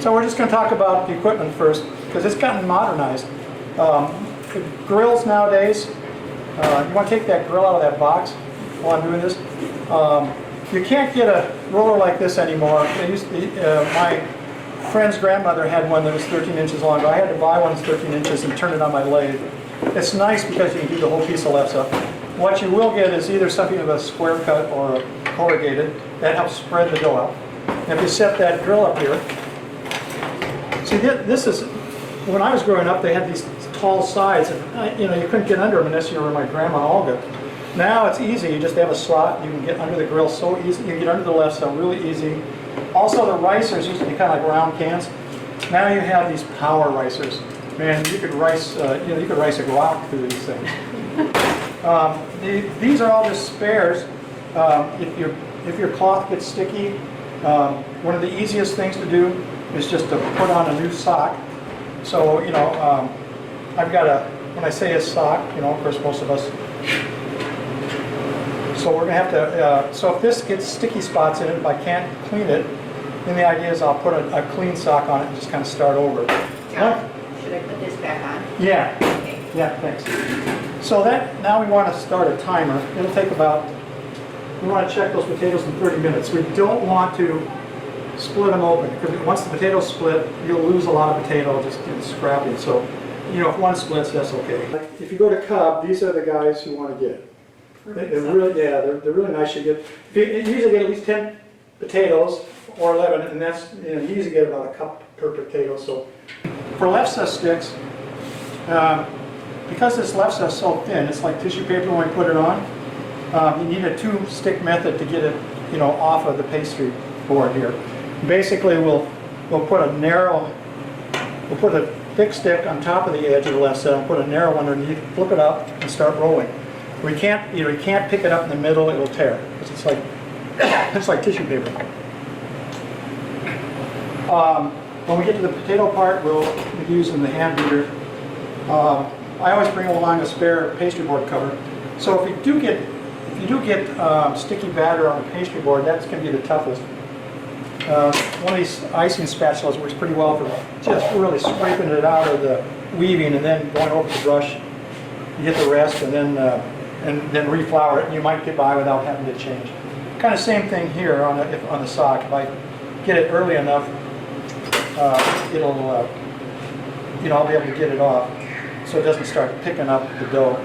So we're just going to talk about the equipment first, because it's gotten modernized. The grills nowadays, you want to take that grill out of that box while I'm doing this. You can't get a roller like this anymore. My friend's grandmother had one that was 13 inches long. I had to buy one that's 13 inches and turn it on my lathe. It's nice because you can do the whole piece of Lefse. What you will get is either something with a square cut or a corrugated. That helps spread the dough out. And if you set that grill up here, see, this is, when I was growing up, they had these tall sides, and you couldn't get under them unless you were my grandma Olga. Now it's easy. You just have a slot. You can get under the grill so easy. You can get under the Lefse really easy. Also, the ricers used to be kind of like round cans. Now you have these power ricers. Man, you could rice, you could rice a guac through these things. These are all just spares. If your cloth gets sticky, one of the easiest things to do is just to put on a new sock. So, I've got when I say a sock, of course most of us. So we're going to have to, so if this gets sticky spots in it, if I can't clean it, then the idea is I'll put a clean sock on it and just kind of start over. John, should I put this back on? Yeah. Okay. Yeah, thanks. So now we want to start a timer. It'll take we want to check those potatoes in 30 minutes. We don't want to split them open, because once the potatoes split, you'll lose a lot of potato just in scrapping. So, if one splits, that's okay. If you go to Cub, these are the guys you want to get. They're really, they're really nice. You usually get at least 10 potatoes or 11, and that's, you usually get about a cup per potato. So for Lefse sticks, because this Lefse is so thin, it's like tissue paper when we put it on. You need a 2-stick method to get it, off of the pastry board here. Basically, we'll put a thick stick on top of the edge of the Lefse, and put a narrow one underneath, flip it up, and start rolling. You can't pick it up in the middle; it will tear. It's like tissue paper. When we get to the potato part, we'll be using the hand beater. I always bring along a spare pastry board cover. So if you do get sticky batter on the pastry board, that's going to be the toughest. One of these icing spatulas works pretty well for just really scraping it out of the weaving and then going over the brush. You get the rest and then reflour it, and you might get by without having to change. Kind of same thing here on the sock. If I get it early enough, I'll be able to get it off so it doesn't start picking up the dough.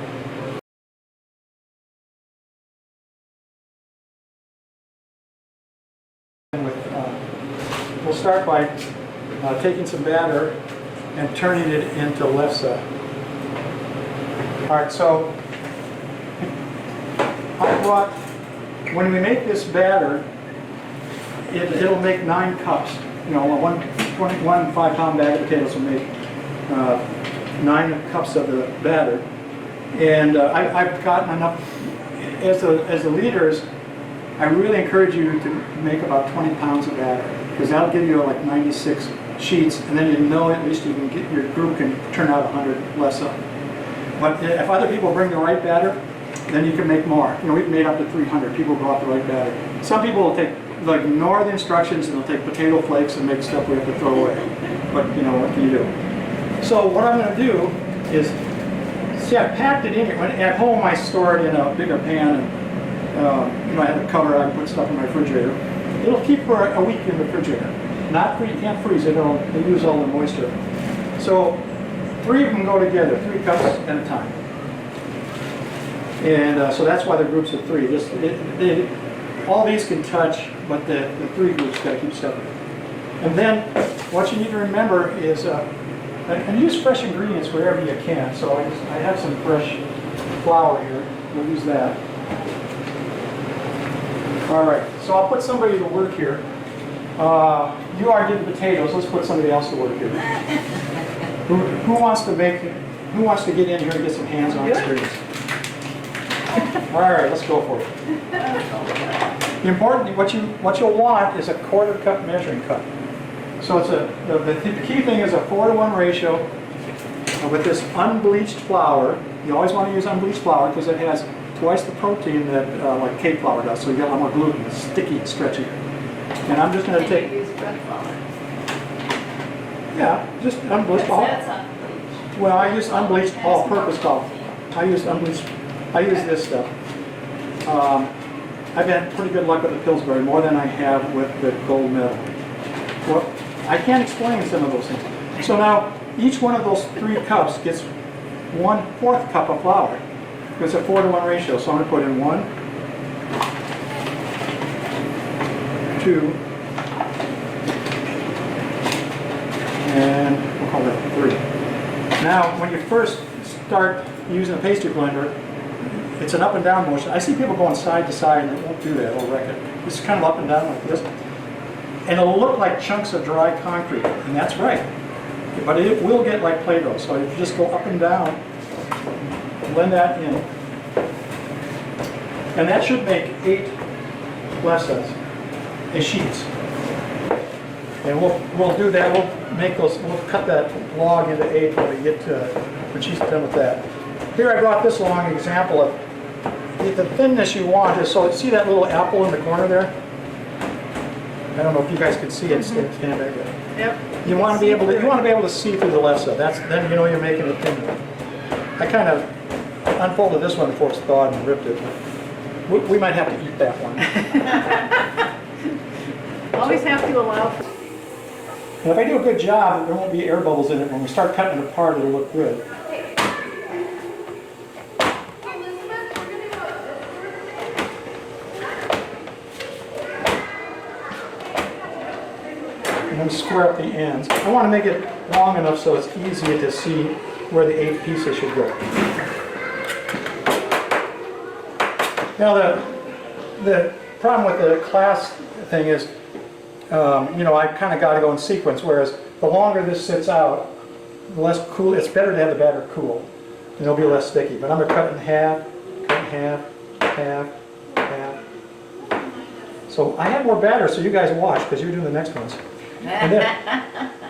We'll start by taking some batter and turning it into Lefse. All right, so when we make this batter, it'll make 9 cups. One 5-pound bag of potatoes will make 9 cups of the batter. And I've gotten enough, as the leaders, I really encourage you to make about 20 pounds of batter, because that'll give you like 96 sheets, and then at least you can get your group can turn out 100 Lefse. But if other people bring the right batter, then you can make more. We've made up to 300. People brought the right batter. Some people will ignore the instructions, and they'll take potato flakes and make stuff we have to throw away. But what can you do? So what I'm going to do is, see, I packed it in here. At home, I store it in a bigger pan, and I have a cover. I can put stuff in my refrigerator. It'll keep for a week in the refrigerator. You can't freeze it. It'll lose all the moisture. So 3 of them go together, 3 cups at a time. And so that's why the groups of 3. All these can touch, but the 3 groups got to keep separate. And then what you need to remember is, and use fresh ingredients wherever you can. So I have some fresh flour here. We'll use that. All right, so I'll put somebody to work here. You already did the potatoes. Let's put somebody else to work here. Who wants to get in here and get some hands-on experience? All right, let's go for it. The important, what you'll want is a 1/4 cup measuring cup. So it's the key thing is a 4-to-1 ratio with this unbleached flour. You always want to use unbleached flour because it has twice the protein that like cake flour does. So you get a lot more gluten. It's sticky and stretchy. And I'm just going to take. Use bread flour. Yeah, just unbleached all. That's unbleached. Well, I use unbleached all-purpose coffee. I use this stuff. I've had pretty good luck with the Pillsbury, more than I have with the gold medal. Well, I can't explain some of those things. So now, each one of those 3 cups gets 1/4 cup of flour. It's a 4-to-1 ratio, so I'm going to put in 1, 2, and we'll call that 3. Now, when you first start using a pastry blender, it's an up and down motion. I see people going side to side, and it won't do that, it'll wreck it. It's kind of up and down like this. And it'll look like chunks of dry concrete, and that's right. But it will get like Play-Doh, so if you just go up and down, blend that in. And that should make 8 Lefses, sheets. And we'll do that, we'll cut that log into 8 when we get to, when she's done with that. Here I brought this along example of the thinness you want is, so see that little apple in the corner there? I don't know if you guys can see it, stand back there. Yep. You want to be able to see through the Lefse. Then you know you're making it thinner. I kind of unfolded this one before it's thawed and ripped it. We might have to eat that one. Always have to allow for. And if I do a good job, there won't be air bubbles in it. When we start cutting it apart, it'll look good. And then square up the ends. I want to make it long enough so it's easy to see where the 8 pieces should go. Now the problem with the class thing is, you know, I've kind of got to go in sequence, whereas the longer this sits out, the less cool, it's better to have the batter cool, and it'll be less sticky. But I'm going to cut it in half, half. So I have more batter, so you guys watch, because you're doing the next ones. And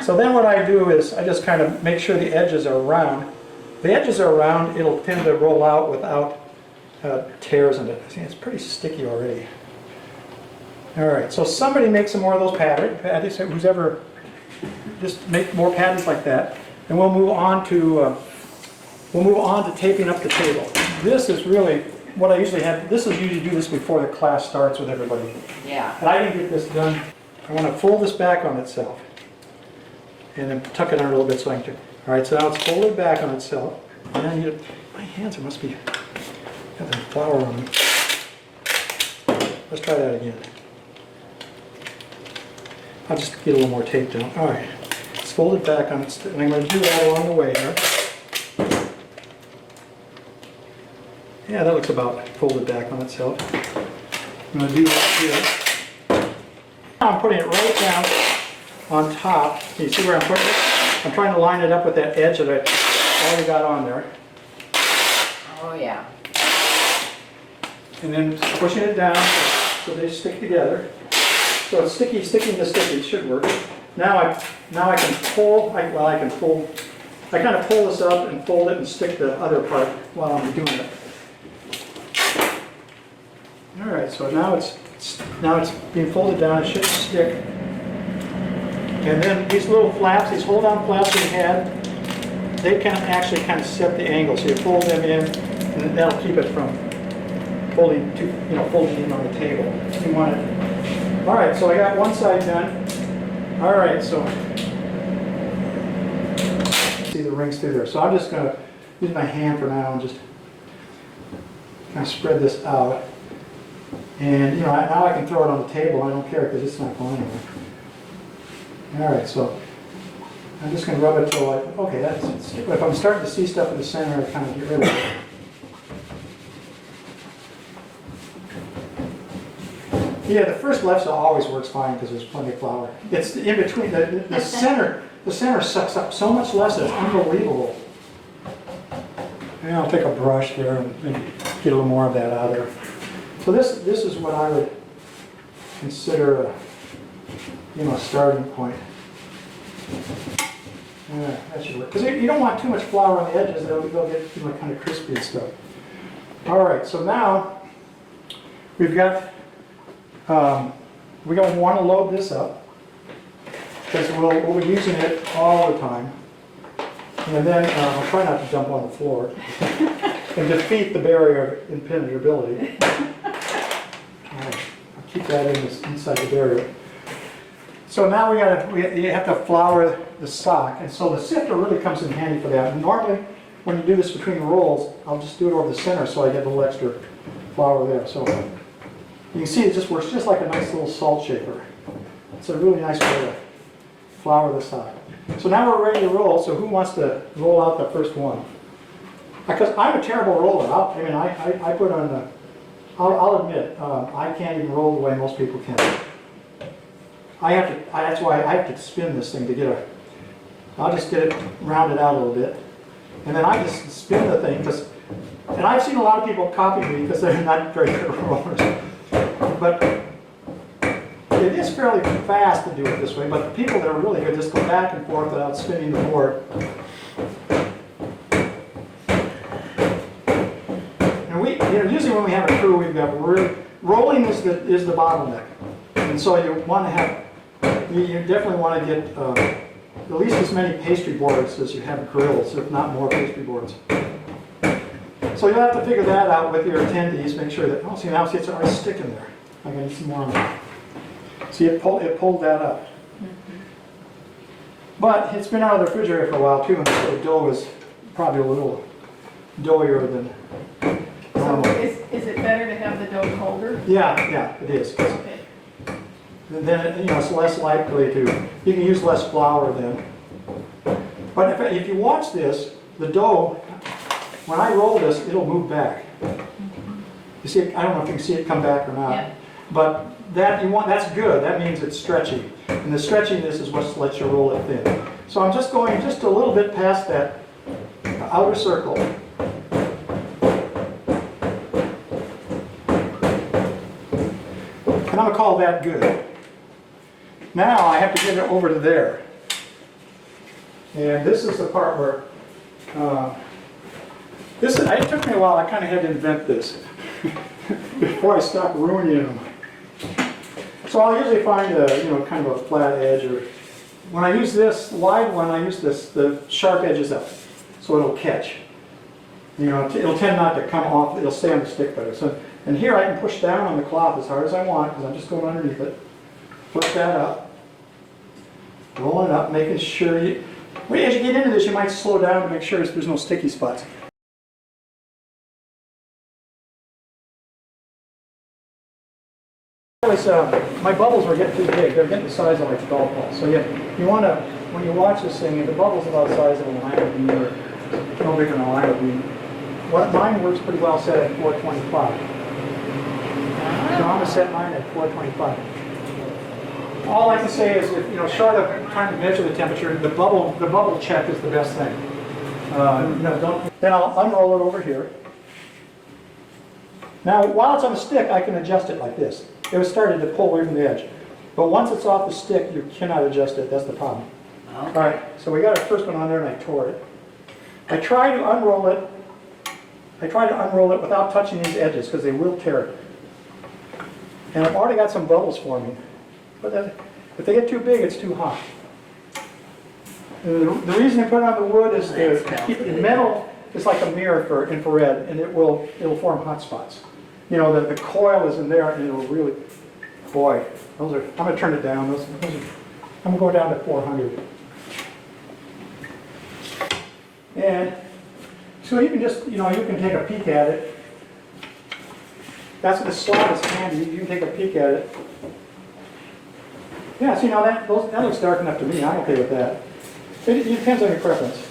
so then what I do is I just kind of make sure the edges are round. If the edges are round, it'll tend to roll out without tears in it. See, it's pretty sticky already. All right, so somebody make some more of those patties. Who's ever, just make more patties like that, and we'll move on to taping up the table. This is really what I usually have. This is usually do this before the class starts with everybody. Yeah. And I didn't get this done. I want to fold this back on itself, and then tuck it on a little bit so I can. All right, so now it's folded back on itself. And then my hands must be got the flour on them. Let's try that again. I'll just get a little more tape down. All right, it's folded back on its, and I'm going to do that along the way here. Yeah, that looks about folded back on itself. I'm going to do that here. Now I'm putting it right down on top. Can you see where I'm putting it? I'm trying to line it up with that edge that I already got on there. Oh, yeah. And then pushing it down so they stick together. So it's sticking to sticky, it should work. Now I can pull, I kind of pull this up and fold it and stick the other part while I'm doing it. All right, so now it's being folded down, it should stick. And then these little flaps, these hold-on flaps we had, they can actually kind of set the angle. So you fold them in, and that'll keep it from folding in on the table. You want it. All right, so I got one side done. All right, so see the rings through there. So I'm just going to use my hand for now and just kind of spread this out. And now I can throw it on the table. I don't care because it's not going anywhere. All right, so I'm just going to rub it till okay, that's it. If I'm starting to see stuff in the center, I kind of get rid of it. Yeah, the first Lefse always works fine because there's plenty of flour. It's in between, the center sucks up so much Lefse, it's unbelievable. And I'll take a brush there and maybe get a little more of that out of there. So this is what I would consider a starting point. Yeah, that should work. Because you don't want too much flour on the edges, they'll get kind of crispy and stuff. All right, so now we're going to want to load this up. because we'll be using it all the time. And then I'll try not to jump on the floor and defeat the barrier of impenetrability. All right, I'll keep that inside the barrier. So now you have to flour the sock, and so the sifter really comes in handy for that. And normally, when you do this between rolls, I'll just do it over the center so I get a little extra flour there. So you can see it just works just like a nice little salt shaker. It's a really nice way to flour the sock. So now we're ready to roll. So who wants to roll out the first one? Because I'm a terrible roller. I put on the. I'll admit, I can't even roll the way most people can. That's why I have to spin this thing to get a. I'll just get it rounded out a little bit, and then I just spin the thing and I've seen a lot of people copy me because they're not very good rollers. But it is fairly fast to do it this way. But the people that are really good just go back and forth without spinning the board. And usually when we have a crew, we've got rolling is the bottleneck, and so you want to have. You definitely want to get at least as many pastry boards as you have grills, if not more pastry boards. So you'll have to figure that out with your attendees. Make sure that, see now it's already sticking there. I got some more on there. See, it pulled that up. But it's been out of the refrigerator for a while too, and so the dough is probably a little doughier than normal. So is it better to have the dough colder? Yeah, it is. Okay. Then it's less likely to. You can use less flour then. But if you watch this, the dough, when I roll this, it'll move back. You see, I don't know if you can see it come back or not. Yeah. But that's good. That means it's stretchy. And the stretchiness is what lets you roll it thin. So I'm just going just a little bit past that outer circle. And I'm going to call that good. Now I have to get it over to there. And this is the part where, it took me a while. I kind of had to invent this before I stopped ruining them. So I'll usually find kind of a flat edge, or when I use this wide one, I use the sharp edges up, so it'll catch. It'll tend not to come off. It'll stay on the stick better. So, and here I can push down on the cloth as hard as I want because I'm just going underneath it. Push that up, roll it up, making sure as you get into this, you might slow down to make sure there's no sticky spots. My bubbles were getting too big. They're getting the size of like a golf ball. So you want to, when you watch this thing, if the bubble's about the size of a lima bean or no bigger than a lima bean, mine works pretty well set at 425. So I'm going to set mine at 425. All I can say is, short of trying to measure the temperature, the bubble check is the best thing. Then I'll unroll it over here. Now, while it's on the stick, I can adjust it like this. It was starting to pull away from the edge. But once it's off the stick, you cannot adjust it. That's the problem. Okay. All right, so we got our first one on there, and I tore it. I try to unroll it without touching these edges, because they will tear it. And I've already got some bubbles forming. But if they get too big, it's too hot. The reason I put it on the wood is the metal is like a mirror for infrared, and it'll form hot spots. The coil is in there, and it'll really, boy, I'm going to turn it down. I'm going to go down to 400. And so you can just, you can take a peek at it. That's what the slot is handy. You can take a peek at it. Yeah, see, now that looks dark enough to me. I'm okay with that. It depends on your preference.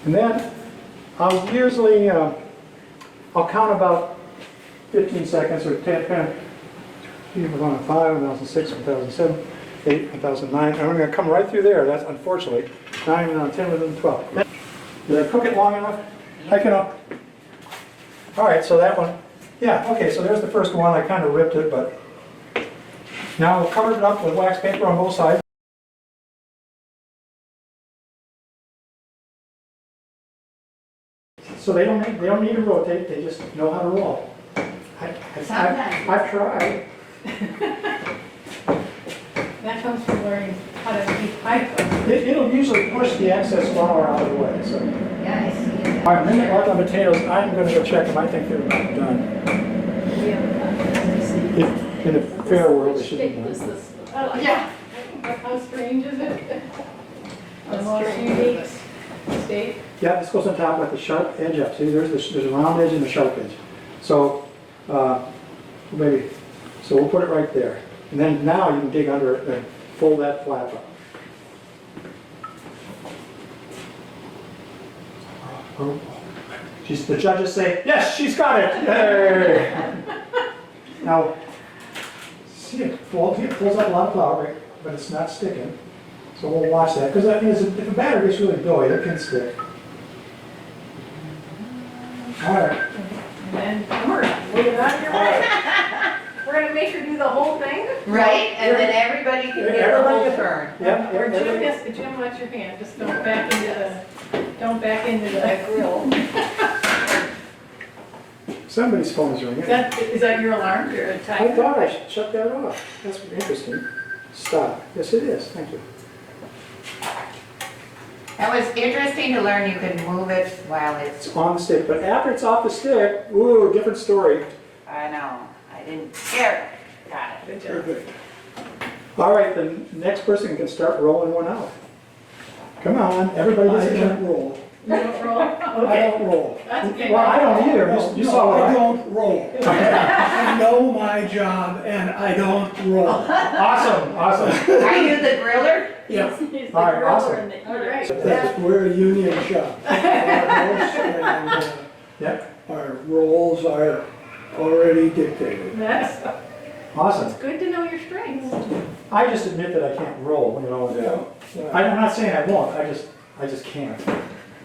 And then I'll usually, I'll count about 15 seconds or 10, 2005, 2006, 2007, 8, 2009. I'm going to come right through there. That's unfortunately 9, 10, 11, 12. Did I cook it long enough? I can. All right, so that one. Yeah, okay, so there's the first one. I kind of ripped it, but now we'll cover it up with wax paper on both sides. So they don't need to rotate, they just know how to roll. I've tried. That comes from learning how to make pie crust. It'll usually push the excess flour out of the way, so. Yeah, I see it. All right, minute mark on potatoes, I'm gonna go check them, I think they're about done. We haven't done this. If, in a fair world, they should be done. Yeah. How strange is it? The most unique state. Yeah, this goes on top with the sharp edge up, see, there's a round edge and a sharp edge. So, maybe, so we'll put it right there. And then now you can dig under it and fold that flap up. Oh, the judges say, yes, she's got it! Yay! Now, see, it pulls up a lot of flour, but it's not sticking. So we'll watch that, because if a batter gets really doughy, it can stick. All right. And then, come on, leave it on your way. We're gonna make her do the whole thing? Right, and then everybody can get the whole turn. Yep, Or yep, Jim, watch your hand, just don't back into the grill. Somebody's phone is ringing. Is that your alarm? Your I timer? thought I should shut that off. That's interesting. Stop. Yes, it is. Thank you. That was interesting to learn you can move it while it's, It's on the stick, but after it's off the stick, ooh, different story. I know, I didn't, there, got it. Perfect. All right, the next person can start rolling one out. Come on, everybody gets a turn. roll. You don't roll? I Okay. don't roll. That's okay. Well, I don't either. You saw what I don't roll. I know my job and I don't roll. Awesome, awesome. Are you the griller? Yeah, He's the All right, griller awesome. and the eater. All right. that's, we're a union shop. And Yep, our roles are already dictated. That's awesome. good to know your strengths. I just admit that I can't roll, you know. I'm not saying I won't, I just can't.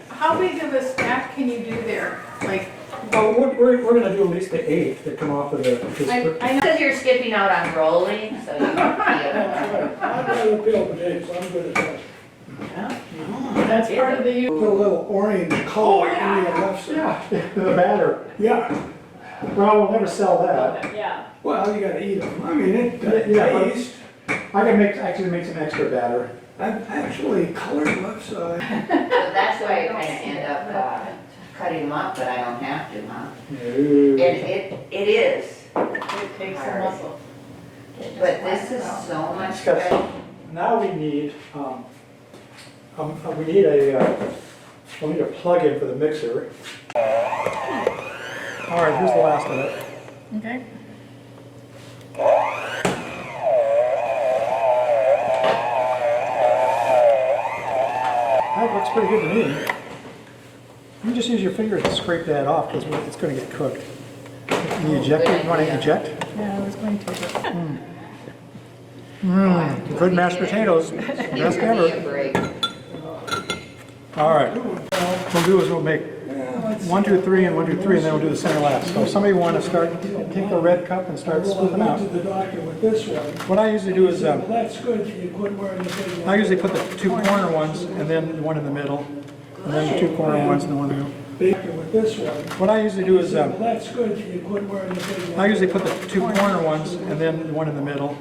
How big of a stack can you do there? Like, Well, we're gonna do at least the 8 that come off of the. I know. Because you're skipping out on rolling, so you don't feel. I'd rather peel potatoes, I'm good at that. That's part of the. Put a little orange color in your left side. Yeah, the batter. Yeah, Well, we'll never sell that. Yeah. well, you gotta eat them. I mean, it Yeah, but- tastes. I can actually make some extra batter. I've actually colored left side. So that's why I kind of end up cutting them up, but I don't have to, huh? And No. it is, It takes some muscle. but this is so much It's got- better. Now we need a plug-in for the mixer. All right, here's the last of it. Okay. That looks pretty good to me. You just use your fingers to scrape that off because it's going to get cooked. You eject it? You want to eject? Yeah, I was going to. Good mashed potatoes. Best Give me a ever. break. All right. What we'll do is we'll make 1, 2, 3, and 1, 2, 3, and then we'll do the center last. So if somebody want to start, take the red cup and start scooping I out. went to the doctor with this one. What I usually do is, Well, that's good, you quit wearing the big one. I usually put the 2 corner ones and then the one in the middle, and then the 2 corner ones and the one in the middle. Doctor with this one. What I usually do is, Well, that's good, you quit wearing the big one. I usually put the 2 corner ones and then the one in the middle,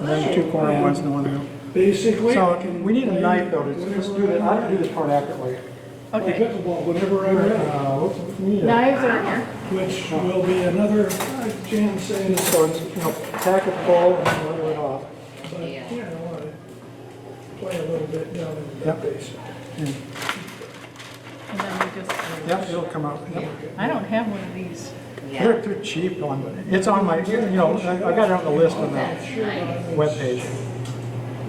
and then the 2 corner ones and the one in the middle. Basically. So we need a knife though to just do this. I can do this part accurately. Play Okay. pickleball whenever I'm ready, Whoops, we need a- Knives are here. which will be another, Jan saying, So it's, tack it full and then level it off. but, you know, I play a little bit down in the Yep. basement. And then we just. Yep, it'll come out. Yep. I don't have one of these. Yeah. They're cheap on, it's on my, I got it on the list on the webpage.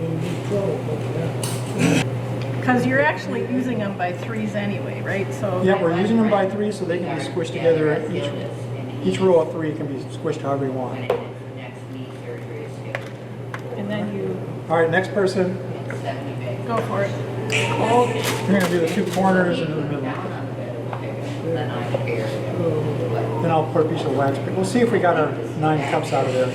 In deep trouble, but, yeah. Because you're actually using them by threes anyway, right? So. Yeah, we're using them by 3 so they can be squished together. Each row of 3 can be squished however you want. Next knee surgery is scheduled. And then you All right, next person, 70 days. go for it. you're gonna do the 2 corners and in the middle. Down on the bed, then I care. Then I'll put a piece of wax. We'll see if we got our 9 cups out of there.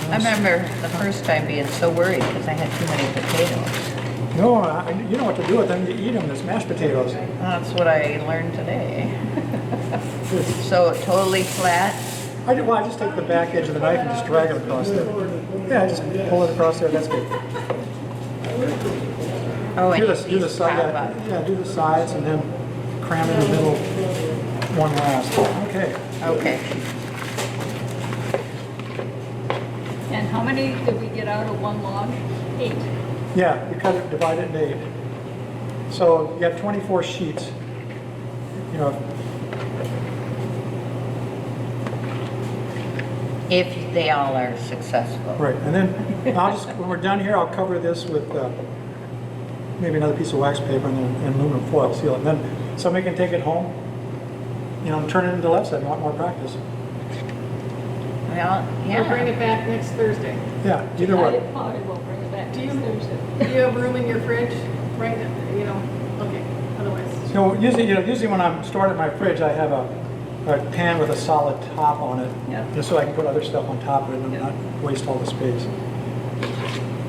I remember the first time being so worried because I had too many potatoes. No, you know what to do with them. You eat them as mashed potatoes. That's what I learned today. So totally flat? I just take the back edge of the knife and just drag it across there. Yeah, I just pull it across there, that's good. Oh, and Do it's the these side, top up. yeah, do the sides and then cram in the middle one last. Okay. Okay. And how many did we get out of one log? 8. Yeah, we cut it, divide it into 8. So you have 24 sheets. You know, If they all are successful. right. And then I'll just, when we're done here, I'll cover this with maybe another piece of wax paper and then and aluminum foil, seal it. And then somebody can take it home, you know, and turn it into Lefse if you want more practice. Well, Or bring yeah. it back next Thursday. Yeah, either way. I probably will bring it back Do next you- Thursday. Do you have room in your fridge? Right now, you know, okay, otherwise. So usually when I'm stored in my fridge, I have a pan with a solid top on it, Yeah. just so I can put other stuff on top of it and Yeah. not waste all the space.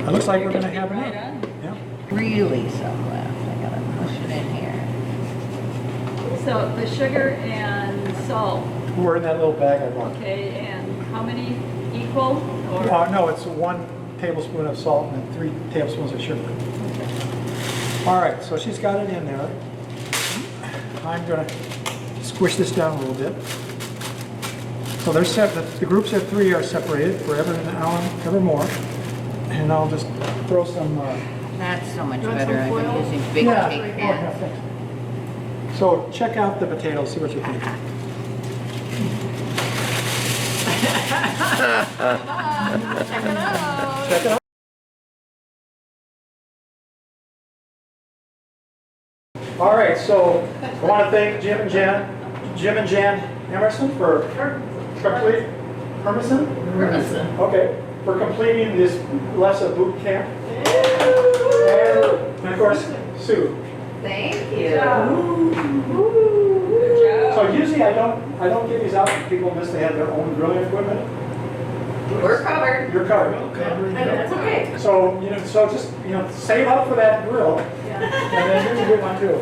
It looks like we're gonna have Right enough. on. Yeah. Really some left. I gotta push it in here. So the sugar and salt, We're in that little bag I bought. okay, and how many equal? Or No, it's 1 tablespoon of salt and 3 tablespoons of sugar. All right, so she's got it in there. I'm gonna squish this down a little bit. So they're the groups of 3 are separated forever and evermore. And I'll just throw some. That's so much You want better. some I've been foil? using big Yeah. cake Oh, pans. yeah, thanks. So check out the potatoes, see what you think. Check it out. All right, so I want to thank Jim and Jan Emerson for complete Hermison? Okay, for completing this Lefse boot camp. And of course, Sue. Thank Good job. So usually I don't give these out when people unless they have their own grilling equipment. We're covered. You're covered. And that's okay. So, so just, save up for that grill, Yeah. and then here's a good one too.